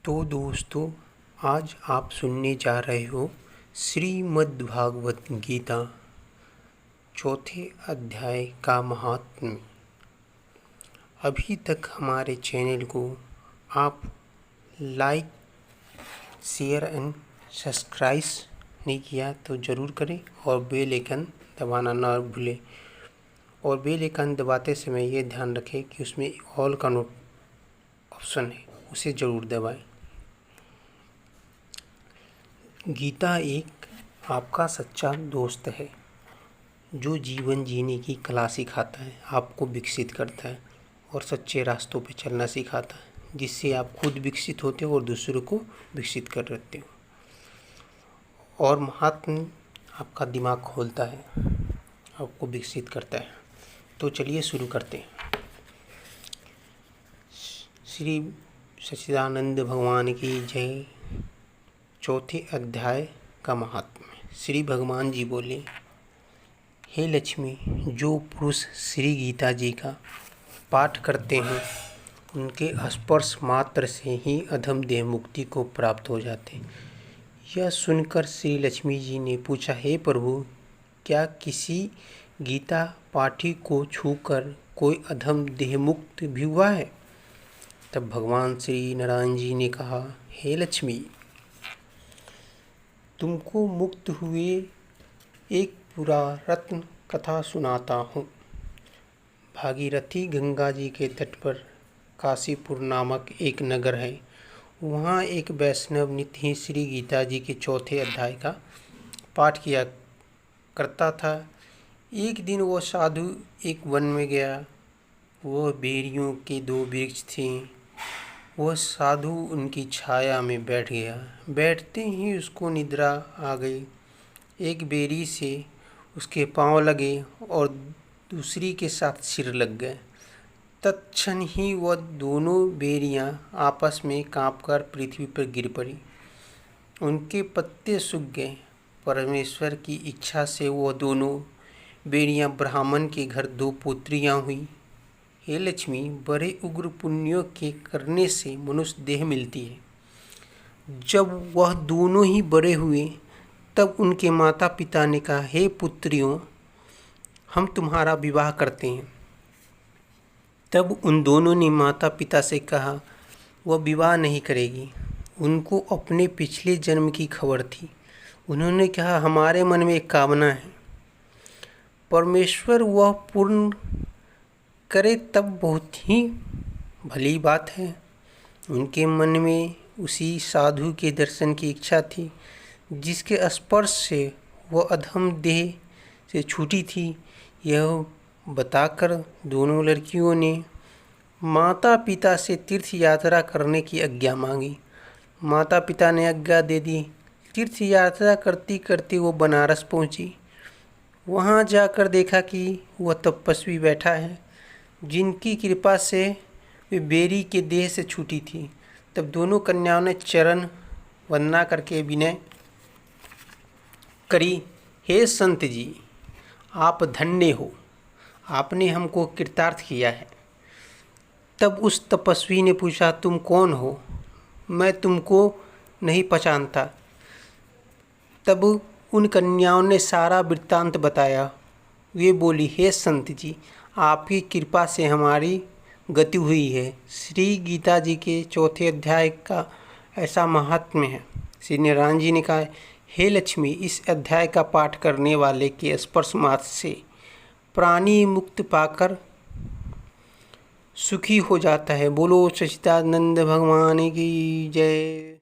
तो दोस्तों, आज आप सुनने जा रहे हो श्रीमद्भागवत गीता चौथे अध्याय का महात्म्य। अभी तक हमारे चैनल को आप लाइक, शेयर एंड सब्सक्राइब नहीं किया तो ज़रूर करें और बेल आइकन दबाना ना भूलें। और बेल आइकन दबाते समय ये ध्यान रखें कि उसमें ऑल का ऑप्शन है, उसे ज़रूर दबाएं। गीता एक आपका सच्चा दोस्त है जो जीवन जीने की कला सिखाता है, आपको विकसित करता है और सच्चे रास्तों पे चलना सिखाता है, जिससे आप खुद विकसित होते हो और दूसरों को विकसित कर देते हो। और महात्मा आपका दिमाग खोलता है, आपको विकसित करता है। तो चलिए शुरू करते हैं। श्री सच्चिदानंद भगवान की जय। चौथे अध्याय का महात्म्य। श्री भगवान जी बोले, हे लक्ष्मी, जो पुरुष श्री गीता जी का पाठ करते हैं उनके स्पर्श मात्र से ही अधम देह मुक्ति को प्राप्त हो जाते हैं। यह सुनकर श्री लक्ष्मी जी ने पूछा, हे प्रभु, क्या किसी गीता पाठी को छूकर कोई अधम देह मुक्त भी हुआ है? तब भगवान श्री नारायण जी ने कहा, हे लक्ष्मी, तुमको मुक्त हुए एक पूरा रत्न कथा सुनाता हूँ। भागीरथी गंगा जी के तट पर काशीपुर नामक एक नगर है। वहाँ एक वैष्णव नित्य ही श्री गीता जी के चौथे अध्याय का पाठ किया करता था। एक दिन वो साधु एक वन में गया। वह बेरियों के 2 वृक्ष थे। वह साधु उनकी छाया में बैठ गया। बैठते ही उसको निद्रा आ गई। एक बेरी से उसके पांव लगे और दूसरी के साथ सिर लग गए। तत्क्षण ही वह दोनों बेरियां आपस में कांपकर पृथ्वी पर गिर पड़ी। उनके पत्ते सूख गए। परमेश्वर की इच्छा से वह दोनों बेरियां ब्राह्मण के घर 2 पुत्रियां हुई। हे लक्ष्मी, बड़े उग्र पुण्यों के करने से मनुष्य देह मिलती है। जब वह दोनों ही बड़े हुए तब उनके माता पिता ने कहा, हे पुत्रियों, हम तुम्हारा विवाह करते हैं। तब उन दोनों ने माता पिता से कहा, वह विवाह नहीं करेगी। उनको अपने पिछले जन्म की खबर थी। उन्होंने कहा, हमारे मन में एक कामना है, परमेश्वर वह पूर्ण करे तब बहुत ही भली बात है। उनके मन में उसी साधु के दर्शन की इच्छा थी जिसके स्पर्श से वह अधम देह से छूटी थी। यह बताकर दोनों लड़कियों ने माता पिता से तीर्थ यात्रा करने की आज्ञा मांगी। माता पिता ने आज्ञा दे दी। तीर्थ यात्रा करती करती वो बनारस पहुंची। वहां जाकर देखा कि वह तपस्वी बैठा है जिनकी कृपा से वे बेरी के देह से छूटी थी। तब दोनों कन्याओं ने चरण वंदना करके विनय करी, हे संत जी, आप धन्य हो, आपने हमको कृतार्थ किया है। तब उस तपस्वी ने पूछा, तुम कौन हो? मैं तुमको नहीं पहचानता। तब उन कन्याओं ने सारा वृत्तांत बताया। वे बोली, हे संत जी, आपकी कृपा से हमारी गति हुई है। श्री गीता जी के चौथे अध्याय का ऐसा महात्म्य है। श्री नारायण जी ने कहा, हे लक्ष्मी, इस अध्याय का पाठ करने वाले के स्पर्श मात्र से प्राणी मुक्त पाकर सुखी हो जाता है। बोलो सच्चिदानंद भगवान की जय।